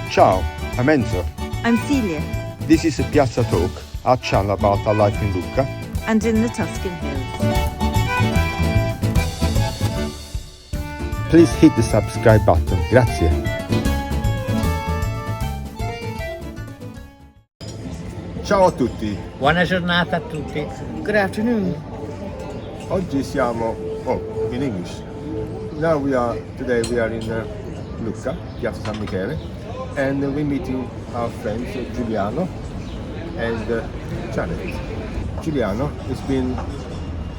Ciao, I'm Enzo. I'm Celia. This is a Piazza Talk, our channel about our life in Lucca. And in the Tuscan Hills. Please hit the subscribe button. Grazie. Ciao a tutti. Buona giornata a tutti. Good afternoon. Oggi siamo in English. Today we are in Lucca, Piazza San Michele, and we're meeting our friends Giuliano and Janet. Giuliano has been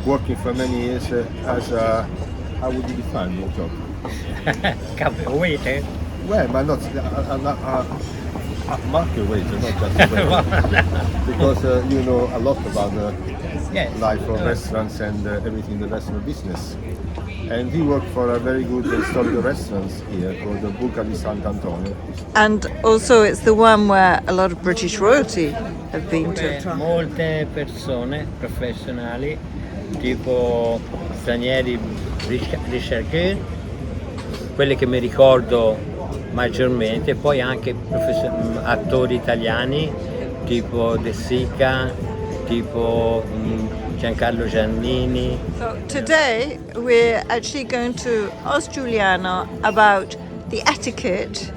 working for many years as a, how would you define your job? Waiter? Well, but not a market waiter, not just a waiter. Because you know a lot about the life of restaurants and everything in the restaurant business. And he worked for a very good historical restaurant here called the Lucca di Sant'Antonio. And also it's the one where a lot of British royalty have been to. Molte persone professionali, tipo stranieri ricercatori, quelli che mi ricordo maggiormente, poi anche attori italiani, tipo De Sica, tipo Giancarlo Giannini. So today we're actually going to ask Giuliano about the etiquette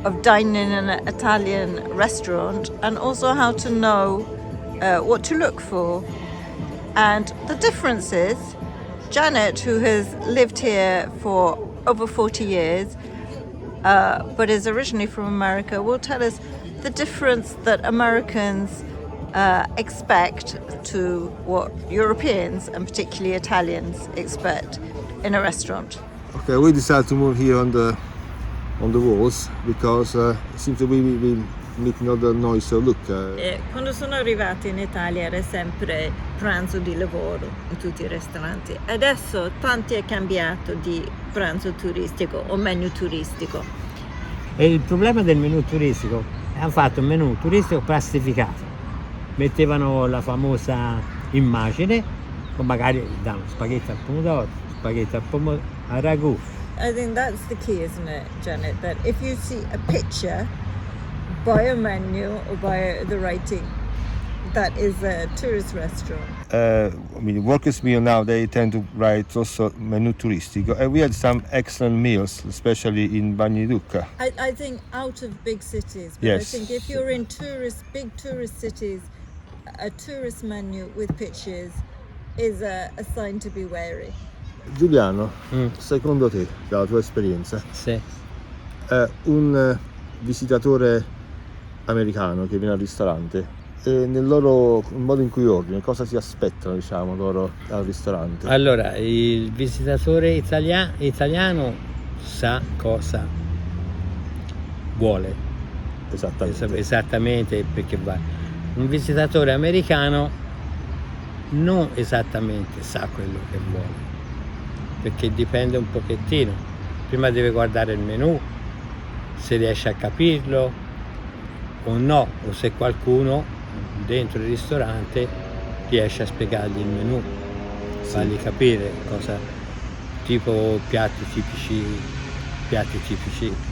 of dining in an Italian restaurant and also how to know what to look for and the differences. Janet, who has lived here for over 40 years but is originally from America, will tell us the difference that Americans expect to what Europeans and particularly Italians expect in a restaurant. Okay, we decided to move here on the walls because it seems that we making other noise. So look. Quando sono arrivati in Italia era sempre pranzo di lavoro in tutti i ristoranti. Adesso tanti è cambiato di pranzo turistico o menu turistico. E il problema del menù turistico, hanno fatto un menù turistico plastificato. Mettevano la famosa immagine, o magari davano spaghetti al pomodoro, spaghetti al ragù. I think that's the key, isn't it, Janet? That if you see a picture, by a menu or by the writing, that is a tourist restaurant. Workers' meal now, they tend to write also menu turistico, and we had some excellent meals, especially in Bagni Lucca. I think out of big cities, but Yes. I think if you're in big tourist cities, a tourist menu with pictures is a sign to be wary. Giuliano, secondo te, dalla tua esperienza, Sì. un visitatore americano che viene al ristorante, nel loro modo in cui ordina, cosa si aspettano, diciamo, loro al ristorante? Allora, il visitatore italiano sa cosa vuole. Esattamente perché va. Un visitatore americano non esattamente sa quello che vuole, perché dipende un pochettino. Prima deve guardare il menù, se riesce a capirlo o no, o se qualcuno dentro il ristorante riesce a spiegargli il menù, fargli capire cosa, tipo piatti tipici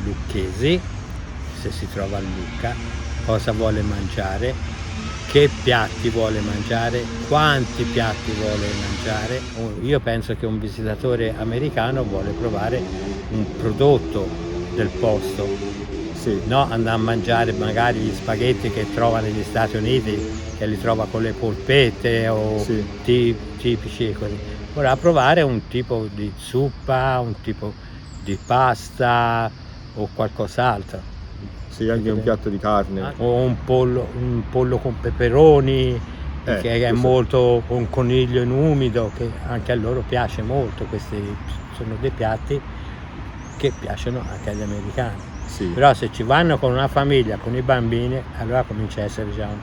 lucchesi, se si trova a Lucca, cosa vuole mangiare, che piatti vuole mangiare, quanti piatti vuole mangiare. Io penso che un visitatore americano vuole provare un prodotto del posto, no? Andare a mangiare magari gli spaghetti che trova negli Stati Uniti, che li trova con le polpette o tipici così. Vorrà provare un tipo di zuppa, un tipo di pasta o qualcos'altro. Sì, anche un piatto di carne. O un pollo con peperoni, che è molto, un coniglio in umido, che anche a loro piace molto. Questi sono dei piatti che piacciono anche agli americani. Sì. Però se ci vanno con una famiglia, con i bambini, allora comincia a essere già un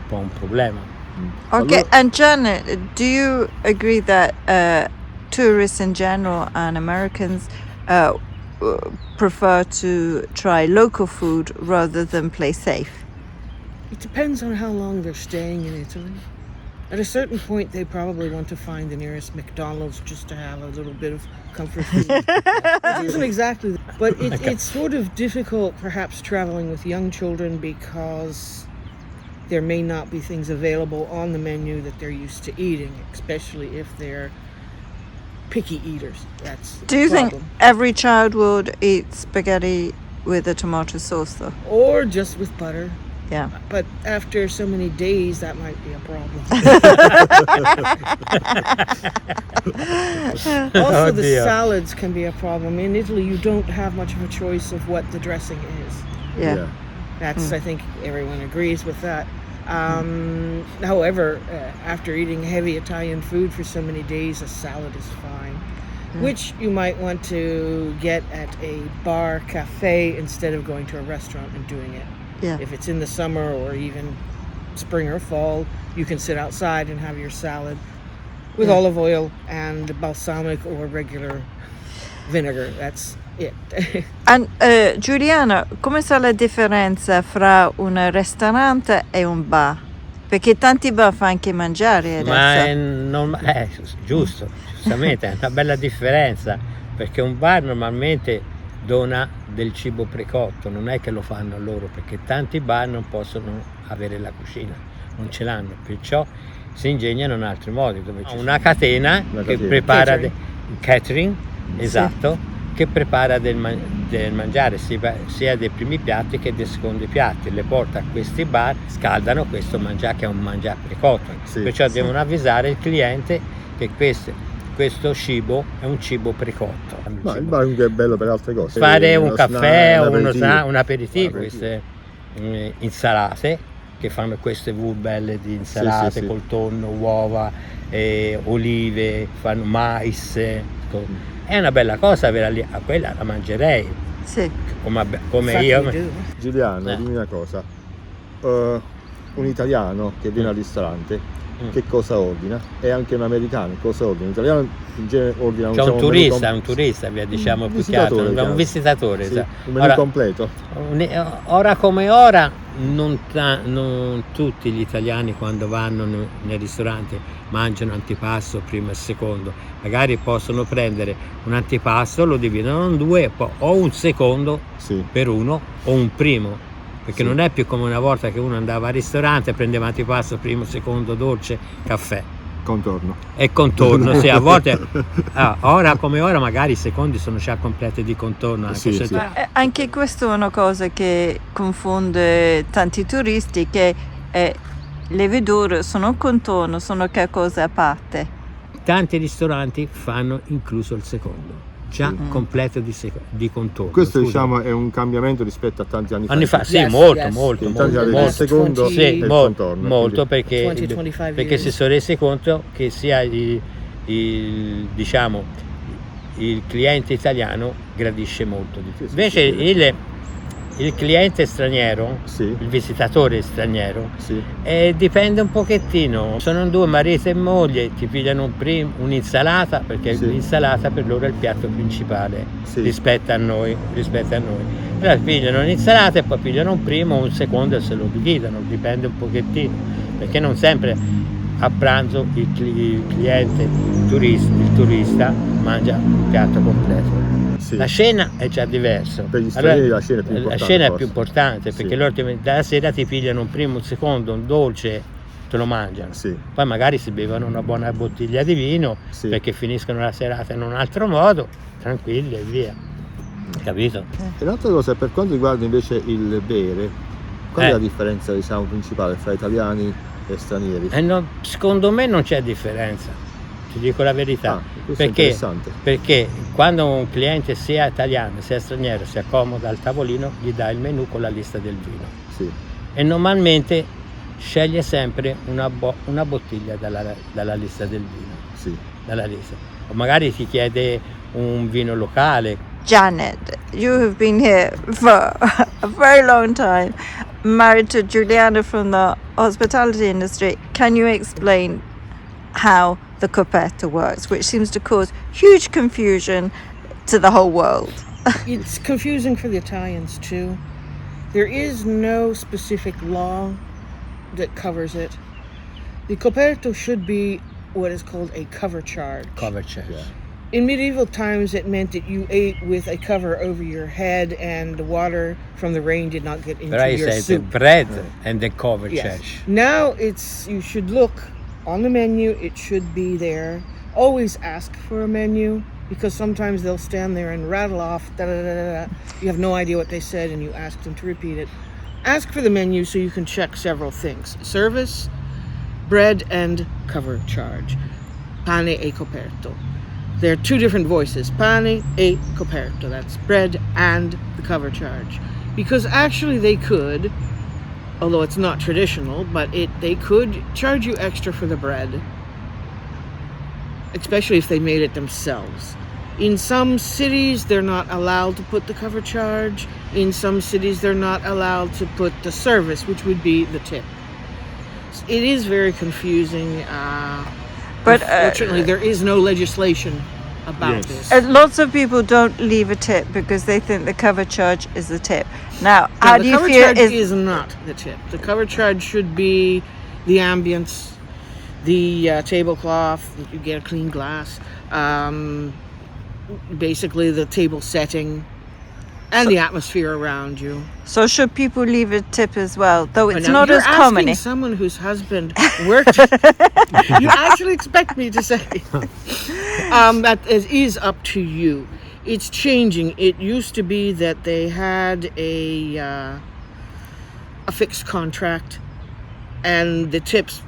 po' un problema. Okay, and Janet, do you agree that tourists in general and Americans prefer to try local food rather than play safe? It depends on how long they're staying in Italy. At a certain point, they probably want to find the nearest McDonald's just to have a little bit of comfort food. It isn't exactly. But it's sort of difficult, perhaps, traveling with young children because there may not be things available on the menu that they're used to eating, especially if they're picky eaters. That's Do you the think problem. every child would eat spaghetti with a tomato sauce, though? Or just with butter. Yeah. But after so many days, that might be a problem. Also, the Oddio. salads can be a problem. In Italy, you don't have much of a choice of what the dressing is. Yeah. That's, I think, everyone agrees with that. However, after eating heavy Italian food for so many days, a salad is fine. Which you might want to get at a bar, cafe, instead of going to a restaurant and doing it. Yeah. If it's in the summer or even spring or fall, you can sit outside and have your salad with olive oil and balsamic or regular vinegar. That's it. And, Giuliana, come sa la differenza fra un ristorante e un bar? Perché tanti bar fanno anche mangiare adesso. Ma è giusto, giustamente, è una bella differenza, perché un bar normalmente dona del cibo precotto, non è che lo fanno loro, perché tanti bar non possono avere la cucina, non ce l'hanno, perciò si ingegnano in altri modi, dove c'è una catena che prepara catering, esatto, che prepara del mangiare sia dei primi piatti che dei secondi piatti, le porta a questi bar, scaldano questo mangiare che è un mangiare precotto, perciò devono avvisare il cliente che questo cibo è un cibo precotto. Ma il bar comunque è bello per altre cose. Fare un caffè o un un aperitivo, queste insalate che fanno queste belle di insalate col tonno, uova, olive, fanno mais. È una bella cosa averla lì, a quella la mangerei. Sì. Come Infatti io. we do. Giuliano, dimmi una cosa. Un italiano che viene al ristorante, che cosa ordina? E anche un americano cosa ordina? Un italiano in genere ordina C'è un turista, diciamo più che altro, un visitatore. Sì, un menù completo. Ora come ora non tutti gli italiani quando vanno nei ristoranti mangiano antipasto primo e secondo, magari possono prendere un antipasto, lo dividono in due, o un secondo per uno o un primo. Perché non è più come una volta che uno andava al ristorante, prendeva antipasto, primo, secondo, dolce, caffè. Contorno. E contorno, sì, a volte. Ora come ora magari i secondi sono già completi di contorno. Anche questa è una cosa che confonde tanti turisti, che le verdure sono contorno, sono che cosa a parte. Tanti ristoranti fanno incluso il secondo. Già completo di contorno. Questo diciamo è un cambiamento rispetto a tanti anni fa. Sì, molto. Il secondo e il contorno. Molto perché si sono resi conto che sia il cliente italiano gradisce molto di più. Invece il cliente straniero, il visitatore straniero, dipende un pochettino. Sono due marito e moglie, ti pigliano un'insalata, perché l'insalata per loro è il piatto principale rispetto a noi. Allora pigliano un'insalata e poi pigliano un primo o un secondo e se lo dividono, dipende un pochettino, perché non sempre a pranzo il cliente, il turista mangia un piatto completo. La cena è già diverso. Per gli stranieri la cena è più importante. La cena è più importante perché loro dalla sera ti pigliano un primo, un secondo, un dolce, te lo mangiano. Poi magari si bevono una buona bottiglia di vino perché finiscono la serata in un altro modo, tranquilli e via. Capito? E l'altra cosa, per quanto riguarda invece il bere, qual è la differenza principale fra italiani e stranieri? Secondo me non c'è differenza. Ti dico la verità, perché quando un cliente sia italiano sia straniero si accomoda al tavolino, gli dà il menù con la lista del vino e normalmente sceglie sempre una bottiglia dalla lista del vino, dalla lista. O magari ti chiede un vino locale. Janet, you have been here for a very long time, married to Giuliano from the hospitality industry. Can you explain how the coperto works, which seems to cause huge confusion to the whole world? It's confusing for the Italians too. There is no specific law that covers it. The coperto should be what is called a cover charge. In medieval times, it meant that you ate with a cover over your head and the water from the rain did not get into Però you your say the soup. bread and the cover Yes. church. Now you should look on the menu. It should be there. Always ask for a menu because sometimes they'll stand there and rattle off. Da, da, da, da, da. You have no idea what they said and you ask them to repeat it. Ask for the menu so you can check several things. Service, bread, and cover charge. Pane e coperto. There are two different voices, pane e coperto, that's bread and the cover charge. Because actually they could, although it's not traditional, but they could charge you extra for the bread, especially if they made it themselves. In some cities, they're not allowed to put the cover charge. In some cities, they're not allowed to put the service, which would be the tip. It is very confusing. But Unfortunately, there is no legislation about Yes. this. lots of people don't leave a tip because they think the cover charge is the tip. Now, No, how the do you cover feel charge is not the tip. The cover charge should be the ambience, the tablecloth, that you get a clean glass, basically the table setting, and the atmosphere around you. so should people leave a tip as well? Though it's Now, not you're as common. asking someone whose husband worked. You actually expect me to say that it is up to you. It's changing. It used to be that they had a fixed contract, and the tips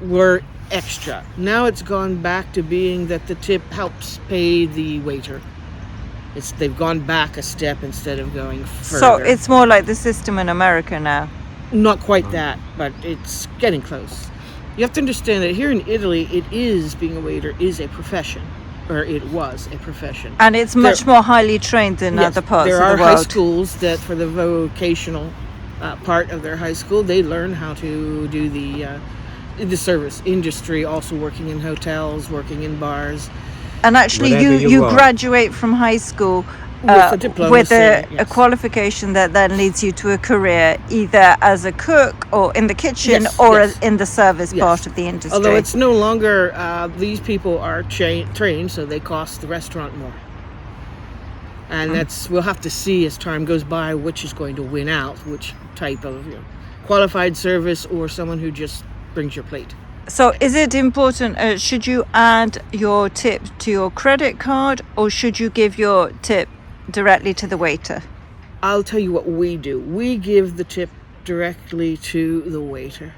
were extra. Now it's gone back to being that the tip helps pay the waiter. They've gone back a step instead of going further. So it's more like the system in America now. Not quite that, but it's getting close. You have to understand that here in Italy, being a waiter is a profession, or it was a profession. And it's much more highly trained than Yes, other parts there of are the high world. schools that for the vocational part of their high school, they learn how to do the service industry, also working in hotels, working in bars. And actually, Wherever you you are. graduate from high school With a diploma, with a yes. qualification that then leads you to a career either as a cook or in the kitchen Yes, or yes. in the service Yes. part of the industry. Although it's no longer, these people are trained, so they cost the restaurant more. And we'll have to see as time goes by which is going to win out, which type of qualified service or someone who just brings your plate. So is it important, should you add your tip to your credit card or should you give your tip directly to the waiter? I'll tell you what we do. We give the tip directly to the waiter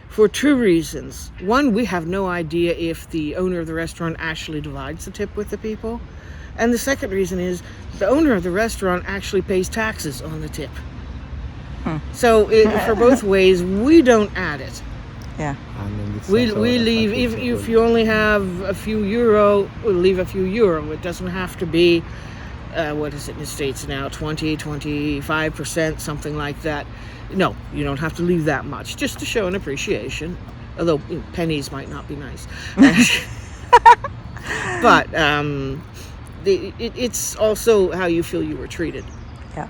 for two reasons. One, we have no idea if the owner of the restaurant actually divides the tip with the people. And the second reason is the owner of the restaurant actually pays taxes on the tip. So for both ways, we don't add it. Yeah. We leave, if you only have a few euro, we'll leave a few euro. It doesn't have to be, what is it in the States now, 25%, something like that. No, you don't have to leave that much, just to show an appreciation. Although pennies might not be nice. But it's also how you feel you were treated. Yeah.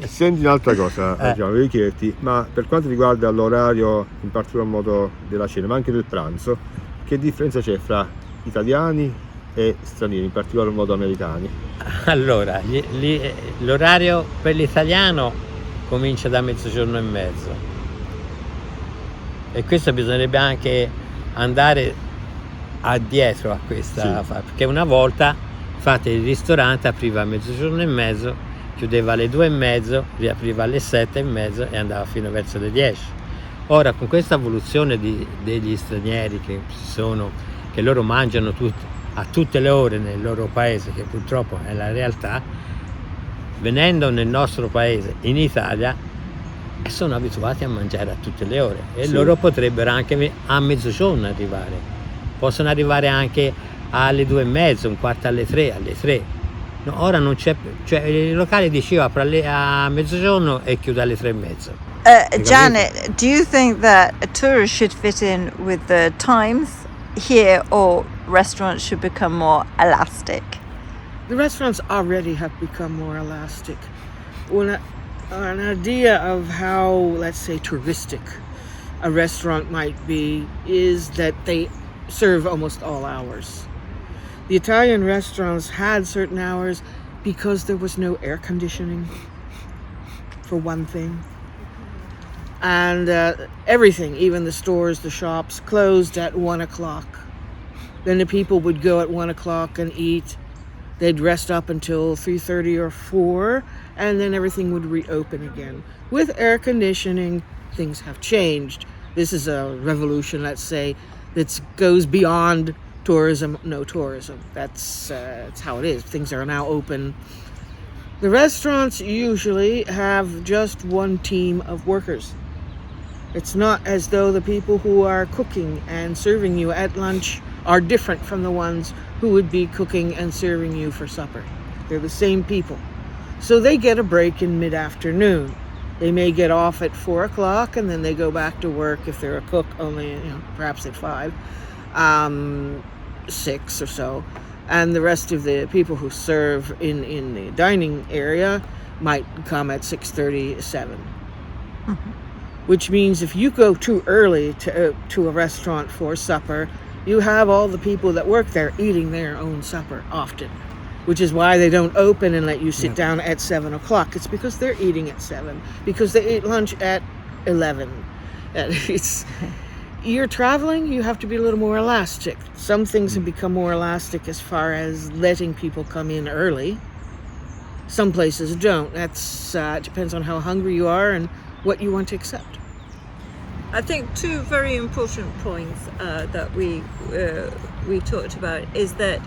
Senti un'altra cosa, Gianni, volevo chiederti, ma per quanto riguarda l'orario, in particolar modo della cena, ma anche del pranzo, che differenza c'è fra italiani e stranieri, in particolar modo americani? Allora, l'orario per l'italiano comincia da mezzogiorno e mezzo. E questo bisognerebbe anche andare addietro a questa Sì. perché una volta il ristorante apriva a mezzogiorno e mezzo, chiudeva alle 2:30, riapriva alle 7:30 e andava fino verso le 10. Ora con questa evoluzione degli stranieri che ci sono, che loro mangiano a tutte le ore nel loro paese, che purtroppo è la realtà, venendo nel nostro paese, in Italia, sono abituati a mangiare a tutte le ore e Sì. loro potrebbero anche a mezzogiorno arrivare, possono arrivare anche alle 2:30, un quarto alle 3, alle 3. No, ora non c'è più, cioè il locale diceva apre a mezzogiorno e chiude alle 3:30. Janet, do you think that a tourist should fit in with the times here or restaurants should become more elastic? The restaurants already have become more elastic. An idea of how, let's say, touristic a restaurant might be is that they serve almost all hours. The Italian restaurants had certain hours because there was no air conditioning, for one thing. And everything, even the stores, the shops, closed at 1 o'clock. Then the people would go at 1 o'clock and eat. They'd rest up until 3:30 or 4, and then everything would reopen again. With air conditioning, things have changed. This is a revolution, let's say, that goes beyond tourism, no tourism. That's how it is. Things are now open. The restaurants usually have just one team of workers. It's not as though the people who are cooking and serving you at lunch are different from the ones who would be cooking and serving you for supper. They're the same people. So they get a break in mid-afternoon. They may get off at 4 o'clock and then they go back to work if they're a cook only, perhaps at 5, 6 or so. And the rest of the people who serve in the dining area might come at 6:30, 7. Mm-hmm. Which means if you go too early to a restaurant for supper, you have all the people that work there eating their own supper often, which is why they don't open and let you sit down at 7 o'clock. It's because they're eating at 7, because they eat lunch at 11. You're traveling, you have to be a little more elastic. Some things have become more elastic as far as letting people come in early. Some places don't. That's depends on how hungry you are and what you want to accept. I think two very important points that we talked about is that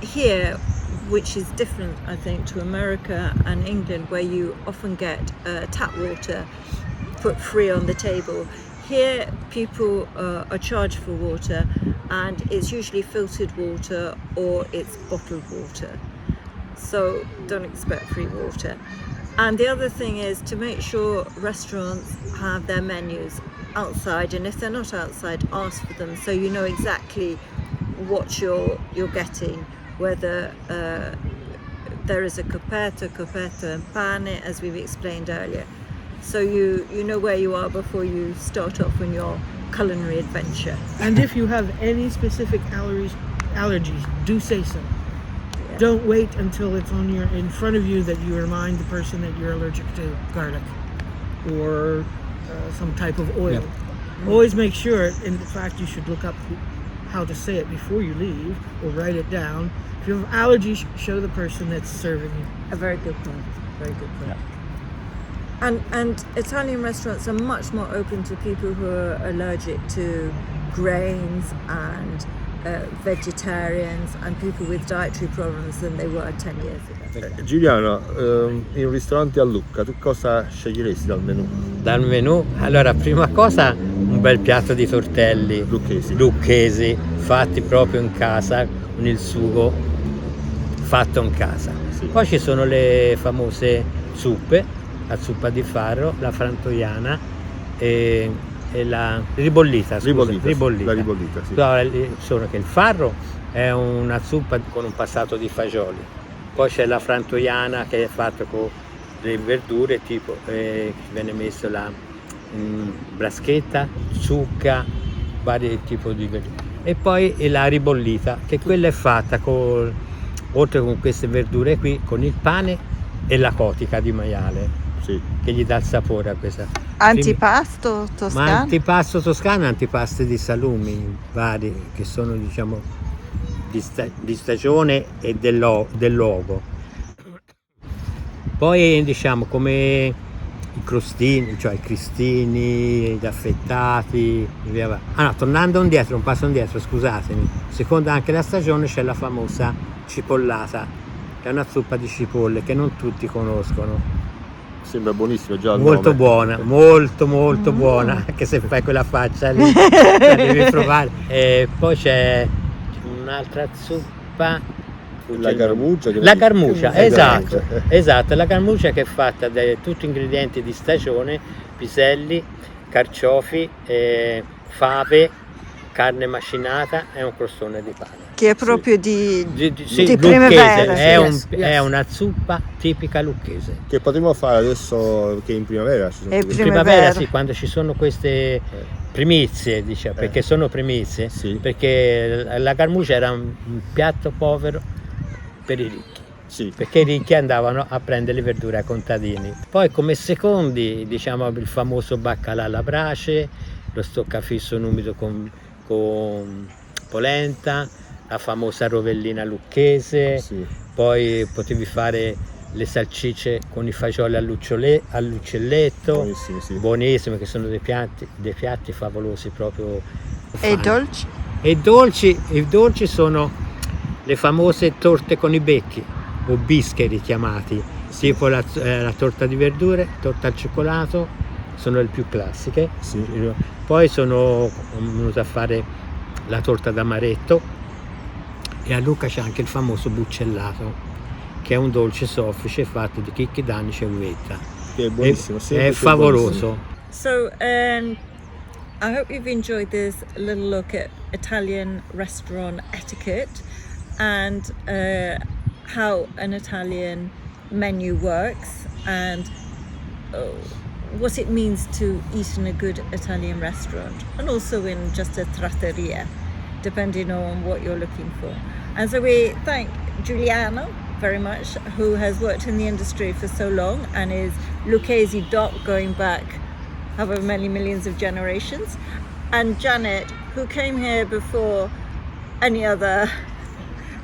here, which is different, I think, to America and England, where you often get tap water put free on the table. Here, people are charged for water, and it's usually filtered water or it's bottled water. So don't expect free water. And the other thing is to make sure restaurants have their menus outside, and if they're not outside, ask for them so you know exactly what you're getting, whether there is a coperto and pane, as we've explained earlier. So you know where you are before you start off on your culinary adventure. And if you have any specific allergies, do say so. Yeah. Don't wait until it's in front of you that you remind the person that you're allergic to garlic or some type of oil. Yep. Always make sure, in fact, you should look up how to say it before you leave or write it down. If you have allergies, show the person that's serving you. A very good point. Very good point. Yeah. And Italian restaurants are much more open to people who are allergic to grains and vegetarians and people with dietary problems than they were 10 years ago. Giuliano, in un ristorante a Lucca, tu cosa sceglieresti dal menù? Dal menù? Allora, prima cosa un bel piatto di tortelli lucchesi fatti proprio in casa con il sugo fatto in casa. Sì. Poi ci sono le famose zuppe, la zuppa di farro, la frantoiana e la ribollita. La ribollita, sì. Solo che il farro è una zuppa con un passato di fagioli. Poi c'è la frantoiana che è fatta con le verdure, tipo viene messo la braschetta, zucca, vari tipi di verdure. E poi la ribollita, che quella è fatta oltre con queste verdure qui, con il pane e la cotica di maiale. Sì. Che gli dà il sapore a questa. Antipasto toscano? Ma antipasto toscano, antipasti di salumi vari che sono, diciamo, di stagione e del luogo. Poi, diciamo, come i crostini, cioè i cristini, gli affettati, via. No, tornando indietro, un passo indietro, scusatemi. Secondo anche la stagione c'è la famosa cipollata, che è una zuppa di cipolle che non tutti conoscono. Sembra buonissimo già il molto nome. Buona, molto buona, anche se fai quella faccia lì, la devi provare. E poi c'è un'altra zuppa, la garmuccia, esatto, la garmuccia che è fatta da tutti ingredienti di stagione, piselli, carciofi, fave carne macinata e un crostone di pane. Che è proprio di Sì, di lucchese, primavera. è, Yes, yes. è una zuppa tipica lucchese. Che potremmo fare adesso che in primavera ci sono È questi- In primavera Primavera. sì, quando ci sono queste primizie, diciamo, perché sono primizie, Sì. perché la carmuccia era un piatto povero per i ricchi. Sì. Perché i ricchi andavano a prendere le verdure ai contadini. Poi come secondi, diciamo, il famoso baccalà alla brace, lo stoccafisso in umido con polenta, la famosa rovellina lucchese, Sì. poi potevi fare le salsicce con i fagioli all'uccelletto, Buonissimi, sì. buonissime, che sono dei piatti favolosi proprio. E i dolci? E i dolci sono le famose torte con i becchi, o bischeri chiamati, tipo la torta di verdure, torta al cioccolato, sono le più classiche. Sì. Poi sono venuto a fare la torta d'amaretto e a Lucca c'è anche il famoso buccellato, che è un dolce soffice fatto di chicchi d'anice e uvetta. Che è buonissimo, sempre È più favoloso. So, I hope you've enjoyed this little look at Italian restaurant etiquette and how an Italian menu works and what it means to eat in a good Italian restaurant and also in just a trattoria, depending on what you're looking for. And so we thank Giuliano very much, who has worked in the industry for so long and is Lucchese doc going back however many millions of generations, and Janet, who came here before any other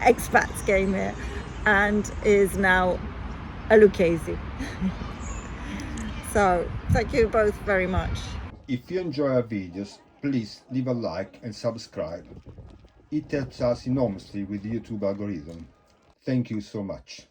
expats came here and is now a Lucchese. So thank you both very much. If you enjoy our videos, please leave a like and subscribe. It helps us enormously with the YouTube algorithm. Thank you so much.